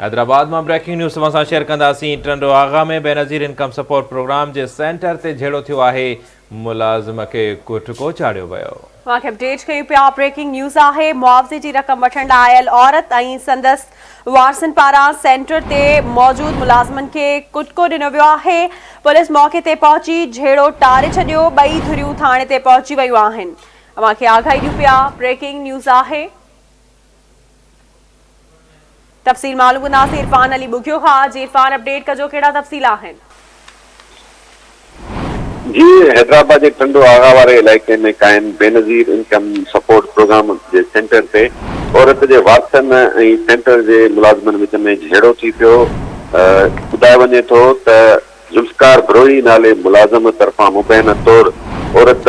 हैदराबाद में breaking news तव्हां share कंदासीं। टंडो आगा में बेनज़ीर इनकम सपोर्ट प्रोग्राम के सेंटर से झेड़ो थियो आहे। मुलाज़िम के कुटको चाढ़ियो वियो। तव्हांखे अपडेट कयूं पिया। ब्रेकिंग न्यूज़ आहे। मुआवज़े जी रक़म वठण लाइ आयल औरत ऐं संदसि वारसनि पारां सेंटर ते मौजूद मुलाज़िमनि खे कुटको ॾिनो वियो आहे। पुलिस मौक़े ते पहुची झेड़ो टारे छॾियो। ॿई धुरियूं थाणे ते पहुची वियूं आहिनि। तव्हांखे आगाही ॾियूं पिया। ब्रेकिंग न्यूज़ आहे। तफ़सील मालूम कंदासीं। इरफान अली बुघियो खां। जी इरफान, अपडेट कजो, कहिड़ा तफ़सील आहिनि? जी, हैदराबाद के टंडो आगा वाले इलाके में कायम बेनज़ीर इनकम सपोर्ट प्रोग्राम के सेंटर से औरत के वारसन ऐं सेंटर के मुलाज़िमन विच में झेड़ो थी पियो। ॿुधायो वञे थो त ज़ुल्फ़कार ब्रोही नाले मुलाज़िम तरफ़ां मुबैना तौर औरत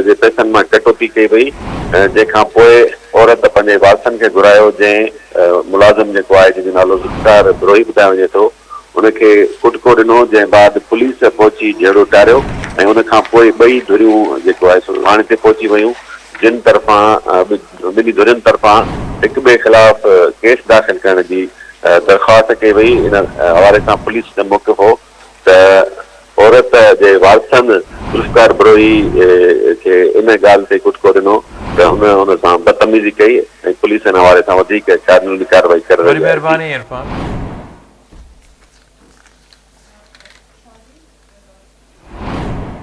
जे पैसनि मां कटौती कई वई, जंहिंखां पोइ औरत पंहिंजे वारसनि खे घुरायो। जंहिं मुलाज़िम जेको आहे जंहिंजो नालो ज़ुल्फ़कार ब्रोही ॿुधायो वञे थो, उनखे कुटको ॾिनो, जंहिं बाद पुलिस पहुची झेड़ो टारियो ऐं उन खां पोइ ॿई धुरियूं जेको आहे सो थाणे ते पहुची वियूं। जिन तरफ़ां ॿिन्ही धुरियुनि तरफ़ां हिक ॿिए ख़िलाफ़ केस दाख़िल करण जी दरख़्वास्त कई वई। इन हवाले सां पुलिस जो मौक़िफ़ हो त औरत जे वारसनि ज़ुल्फ़कार ब्रोही खे इन ॻाल्हि ते कुटको ॾिनो त हुन सां बदतमीज़ी कई ऐं पुलिस हिन हवाले सां वधीक कानूनी कार्रवाई करे रही आहे। मेहरबानी इरफान।